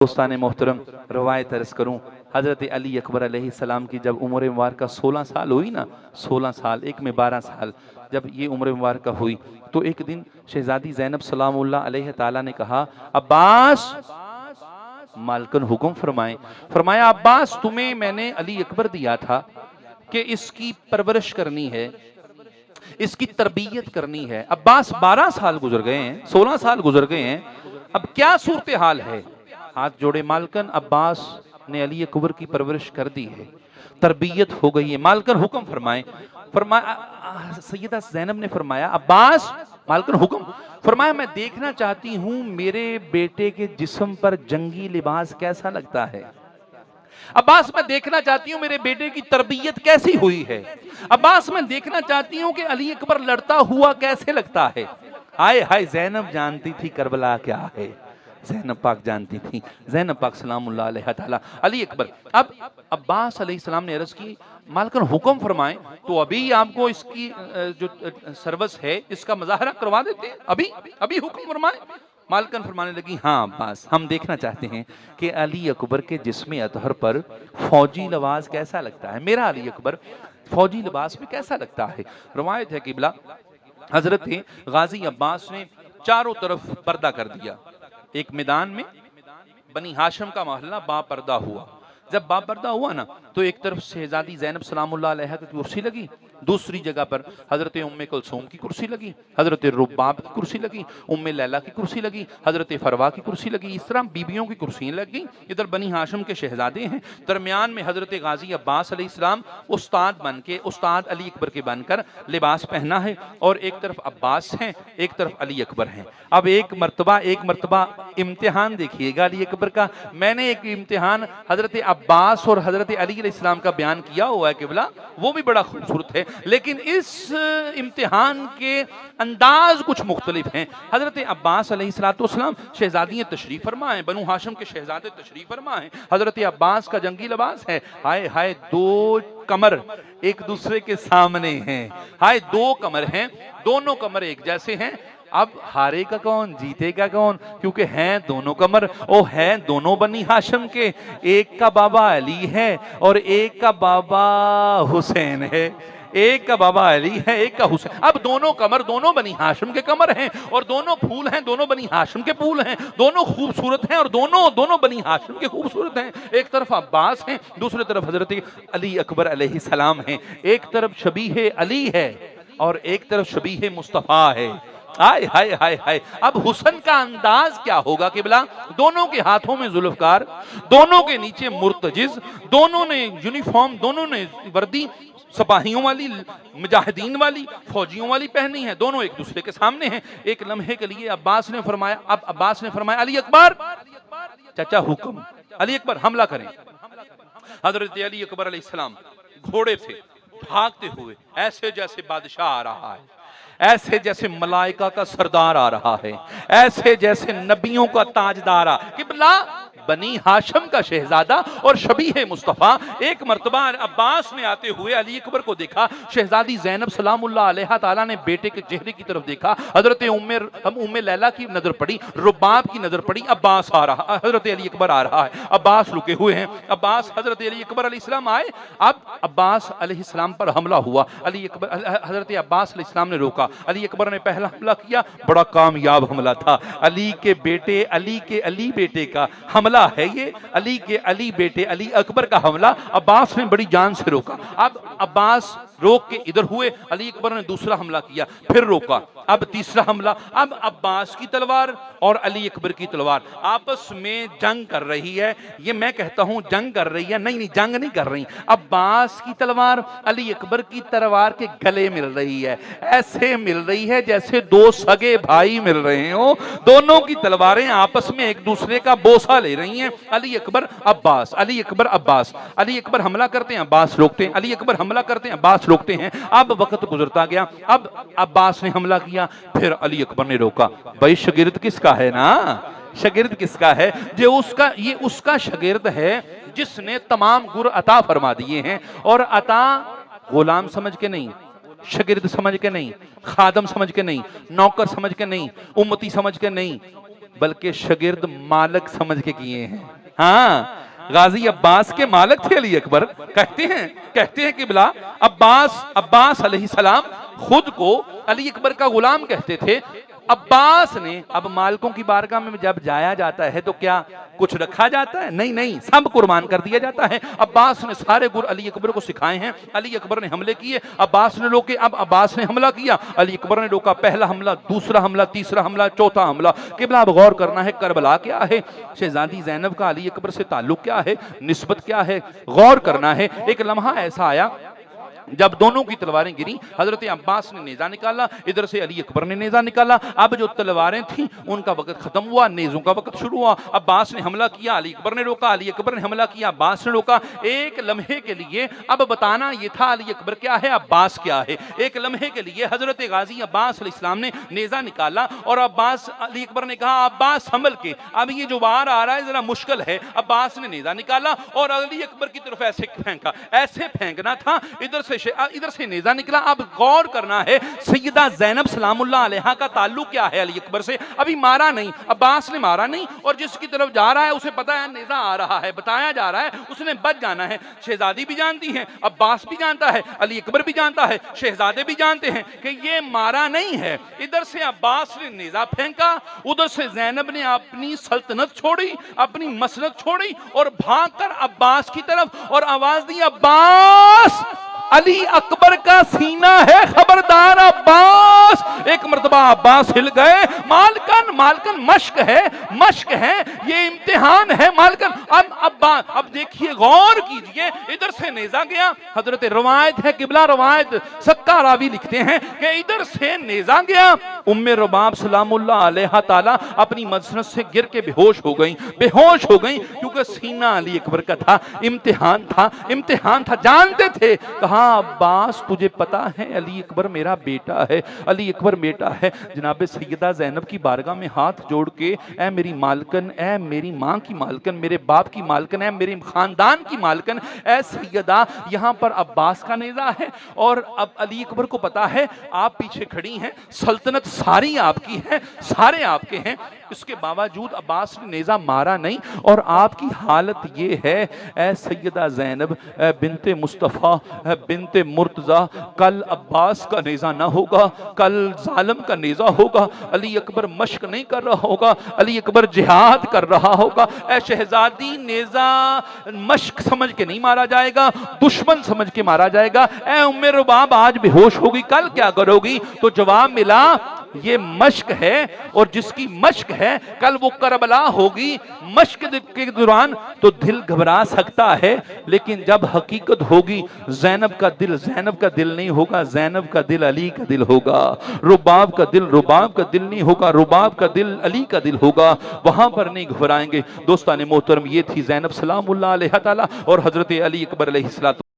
دوستان محترم روایت عرض کروں، حضرت علی اکبر علیہ السلام کی جب عمر مبارکہ 16 سال ہوئی نا، 16 سال ایک میں 12 سال جب یہ عمر مبارکہ ہوئی تو ایک دن شہزادی زینب سلام اللہ علیہ تعالی نے کہا، عباس مالکن حکم فرمائیں۔ فرمایا عباس تمہیں میں نے علی اکبر دیا تھا کہ اس کی پرورش کرنی ہے، اس کی تربیت کرنی ہے۔ عباس 12 سال گزر گئے ہیں، 16 سال گزر گئے ہیں، اب کیا صورتحال ہے؟ ہاتھ جوڑے مالکن، عباس نے علی اکبر کی پرورش کر دی ہے، تربیت ہو گئی ہے، مالکن حکم فرمائیں۔ سیدہ زینب نے فرمایا عباس مالکن حکم فرمایا، میں دیکھنا چاہتی ہوں میرے بیٹے کے جسم پر جنگی لباس کیسا لگتا ہے۔ عباس میں دیکھنا چاہتی ہوں میرے بیٹے کی تربیت کیسی ہوئی ہے۔ عباس میں دیکھنا چاہتی ہوں کہ علی اکبر لڑتا ہوا کیسے لگتا ہے۔ آئے ہائے، زینب جانتی تھی کربلا کیا ہے، زینب پاک جانتی تھی، زینب پاک سلام اللہ علیہ تعالی علی اکبر۔ اب عباس علیہ السلام نے عرض کی مالکن حکم فرمائیں، تو ابھی آپ کو اس کی جو سروس ہے اس کا مظاہرہ کروا دیتے ہیں، ابھی حکم فرمائیں۔ مالکن فرمانے لگی ہاں عباس، ہم دیکھنا چاہتے ہیں کہ علی اکبر کے جسم اطہر پر فوجی لباس کیسا لگتا ہے، میرا علی اکبر فوجی لباس میں کیسا لگتا ہے۔ روایت ہے قبلہ حضرت غازی عباس نے چاروں طرف پردہ کر دیا، ایک میدان میں بنی ہاشم کا محلہ با پردہ ہوا۔ جب با پردہ ہوا نا تو ایک طرف شہزادی زینب سلام اللہ علیہ کی کرسی لگی، دوسری جگہ پر حضرت ام کلثوم کی کرسی لگی، حضرت رباب کی کرسی لگی، ام لیلہ کی کرسی لگی، حضرت فروا کی کرسی لگی، اس طرح بیبیوں کی کرسیاں لگی۔ ادھر بنی ہاشم کے شہزادے ہیں، درمیان میں حضرت غازی عباس علیہ السلام استاد بن کے، استاد علی اکبر کے بن کر لباس پہنا ہے، اور ایک طرف عباس ہیں ایک طرف علی اکبر ہیں۔ اب ایک مرتبہ امتحان دیکھیے گا علی اکبر کا۔ میں نے ایک امتحان حضرت عباس اور حضرت علی علیہ السلام کا بیان کیا ہوا ہے قبلہ، وہ بھی بڑا خوبصورت ہے، لیکن اس امتحان کے انداز کچھ مختلف ہیں۔ حضرت عباس علیہ السلام شہزادی تشریف فرما ہیں، بنو ہاشم کے شہزادے تشریف فرما ہیں، حضرت عباس کا جنگی لباس ہے، ہائے ہائے دو کمر ایک دوسرے کے سامنے ہیں، ہائے دو کمر ہیں، دونوں کمر ایک جیسے ہیں۔ اب ہارے کا کون جیتے گا کون، کیونکہ ہیں دونوں کمر، او ہیں دونوں بنی ہاشم کے، ایک کا بابا علی ہے اور ایک کا بابا حسین ہے، ایک کا بابا علی ہے ایک کا حسین۔ اب دونوں کمر دونوں بنی ہاشم کے کمر ہیں، اور دونوں پھول ہیں دونوں بنی ہاشم کے پھول ہیں، دونوں خوبصورت ہیں اور دونوں بنی ہاشم کے خوبصورت ہیں۔ ایک طرف عباس ہیں، دوسری طرف حضرت علی اکبر علیہ السلام ہیں، ایک طرف شبیہ علی ہے اور ایک طرف شبیہ مصطفیٰ ہے۔ ہائے ہائے ہائے ہائے، اب حسن کا انداز کیا ہوگا قبلہ؟ دونوں کے ہاتھوں میں ذوالفقار، دونوں کے نیچے مرتجز، دونوں نے یونیفارم، دونوں نے وردی سپاہیوں والی، مجاہدین والی، فوجیوں والی پہنی ہے، دونوں ایک دوسرے کے سامنے ہیں۔ ایک لمحے کے لیے عباس نے فرمایا علی اکبر، چچا حکم، علی اکبر حملہ کریں۔ حضرت علی اکبر علیہ السلام گھوڑے سے بھاگتے ہوئے، ایسے جیسے بادشاہ آ رہا ہے، ایسے جیسے ملائکہ کا سردار آ رہا ہے، ایسے جیسے نبیوں کا تاجدار قبلہ بنی ہاشم کا شہزادہ اور شبیہ مصطفیٰ۔ ایک مرتبہ عباس نے آتے ہوئے علی اکبر کو دیکھا، شہزادی زینب سلام اللہ علیہ تعالیٰ نے بیٹے کے چہرے کی طرف دیکھا، حضرت ام لیلہ کی نظر پڑی، رباب کی نظر پڑی، عباس آ رہا، حضرت علی اکبر آ رہا ہے، عباس رکے ہوئے ہیں۔ عباس حضرت علی اکبر علیہ السلام آئے، اب عباس علیہ السلام پر حملہ ہوا، حضرت عباس علیہ السلام نے روکا، علی اکبر نے پہلا حملہ کیا، بڑا کامیاب حملہ تھا، علی کے علی بیٹے کا حملہ ہے یہ، علی کے علی بیٹے علی اکبر کا حملہ عباس نے بڑی جان سے روکا۔ اب عباس روک کے ادھر ہوئے، علی اکبر نے دوسرا حملہ کیا، پھر روکا، اب تیسرا حملہ، اب عباس کی تلوار اور علی اکبر کی تلوار آپس میں جنگ کر رہی ہے۔ یہ میں کہتا ہوں جنگ کر رہی ہے، نہیں جنگ نہیں کر رہی، عباس کی تلوار علی اکبر کی تلوار کے گلے مل رہی ہے، ایسے مل رہی ہے جیسے دو سگے بھائی مل رہے ہوں، دونوں کی تلواریں آپس میں ایک دوسرے کا بوسہ لے رہی ہیں۔ علی اکبر عباس، علی اکبر عباس، علی اکبر حملہ کرتے ہیں عباس روکتے ہیں، علی اکبر حملہ کرتے ہیں عباس روکتے ہیں۔ اب وقت گزرتا گیا، اب عباس نے حملہ کیا، پھر علی اکبر نے روکا۔ بھائی شاگرد کس کا ہے نا، شاگرد کس کا ہے؟ یہ اس کا شاگرد ہے جس نے تمام گر عطا فرما دیے ہیں، اور عطا غلام سمجھ کے نہیں، شاگرد سمجھ کے نہیں، خادم سمجھ کے نہیں، نوکر سمجھ کے نہیں، امتی سمجھ کے نہیں، بلکہ شاگرد مالک سمجھ کے کیے ہیں۔ ہاں، غازی عباس کے مالک تھے علی اکبر۔ کہتے ہیں کہ بلا عباس علیہ السلام خود کو علی اکبر کا غلام کہتے تھے۔ عباس نے، اب مالکوں کی بارگاہ میں جب جایا جاتا ہے تو کیا کچھ رکھا جاتا ہے؟ نہیں، سب قربان کر دیا جاتا ہے۔ عباس نے سارے گر علی اکبر کو سکھائے ہیں۔ علی اکبر نے حملے کیے، عباس نے روکے، اب عباس نے حملہ کیا، علی اکبر نے روکا۔ پہلا حملہ، دوسرا حملہ، تیسرا حملہ، چوتھا حملہ۔ قبلہ اب غور کرنا ہے کربلا کیا ہے، شہزادی زینب کا علی اکبر سے تعلق کیا ہے، نسبت کیا ہے، غور کرنا ہے۔ ایک لمحہ ایسا آیا جب دونوں کی تلواریں گری، حضرت عباس نے نیزہ نکالا، ادھر سے علی اکبر نے نیزہ نکالا۔ اب جو تلواریں تھیں ان کا وقت ختم ہوا، نیزوں کا وقت شروع ہوا۔ عباس نے حملہ کیا، علی اکبر نے روکا، علی اکبر نے حملہ کیا، عباس نے روکا۔ ایک لمحے کے لیے اب بتانا یہ تھا علی اکبر کیا ہے، عباس کیا ہے۔ ایک لمحے کے لیے حضرت غازی عباس علیہ السلام نے نیزہ نکالا اور علی اکبر نے کہا عباس سنبھل کے، اب یہ جو وار آ رہا ہے ذرا مشکل ہے۔ عباس نے نیزہ نکالا اور علی اکبر کی طرف ایسے پھینکنا تھا، ادھر سے نیزہ نکلا۔ اب غور کرنا ہے سیدہ زینب سلام اللہ علیہا کا تعلق کیا ہے علی اکبر سے۔ ابھی مارا نہیں، عباس نے مارا نہیں، اور جس کی طرف جا رہا ہے اسے پتا ہے نیزہ آ رہا ہے، بتایا جا رہا ہے اس نے بچ جانا ہے۔ شہزادی بھی جانتی ہیں، عباس بھی جانتا ہے، علی اکبر بھی جانتا ہے، شہزادے بھی جانتے ہیں کہ یہ مارا نہیں ہے۔ ادھر سے عباس نے نیزہ پھینکا، ادھر سے زینب نے اپنی سلطنت چھوڑی، اپنی مسنت چھوڑی اور بھاگ کر عباس کی طرف اور آواز دی عباس، علی اکبر کا سینہ ہے خبردار عباس۔ ایک مرتبہ عباس ہل گئے، مالکن مشق ہے، یہ امتحان ہے مالکن۔ اب دیکھیے، غور کیجئے، ادھر سے نیزہ گیا، حضرت روایت ہے قبلہ روایت سکہ راوی لکھتے ہیں کہ ادھر سے نیزہ گیا، ام رباب سلام اللہ علیہ تعالی اپنی مسند سے گر کے بے ہوش ہو گئیں کیونکہ سینہ علی اکبر کا تھا۔ امتحان تھا، جانتے تھے۔ کہا عباس تجھے پتا ہے علی اکبر میرا بیٹا ہے، علی اکبر بیٹا ہے۔ جناب سیدہ زینب کی بارگاہ میں ہاتھ جوڑ کے، اے میری مالکن، اے میری ماں کی مالکن، میرے باپ کی مالکن، اے میرے خاندان کی مالکن، اے سیدہ، یہاں پر عباس کا نیزہ ہے اور اب علی اکبر کو پتا ہے آپ پیچھے کھڑی ہیں، سلطنت ساری آپ کی ہے، سارے آپ کے ہیں۔ اس کے باوجود عباس نے نیزہ مارا نہیں، اور آپ کی حالت یہ ہے، اے سیدہ زینب، اے بنت مصطفیٰ، اے بنت مرتضیٰ، کل عباس کا نیزہ نہ ہوگا، کل ظالم کا نیزہ ہوگا، علی اکبر مشق نہیں کر رہا ہوگا، علی اکبر جہاد کر رہا ہوگا۔ اے شہزادی، نیزہ مشق سمجھ کے نہیں مارا جائے گا، دشمن سمجھ کے مارا جائے گا۔ اے ام رباب آج بے ہوش ہوگی، کل کیا کرو گی؟ تو جواب ملا، یہ مشق ہے، اور جس کی مشق ہے کل وہ کربلا ہوگی۔ مشق کے دوران تو دل گھبرا سکتا ہے، لیکن جب حقیقت ہوگی زینب کا دل نہیں ہوگا، زینب کا دل علی کا دل ہوگا۔ رباب کا دل نہیں ہوگا، رباب کا دل علی کا دل ہوگا، وہاں پر نہیں گھبرائیں گے۔ دوستان محترم، یہ تھی زینب سلام اللہ علیہ تعالی اور حضرت علی اکبر علیہ السلام۔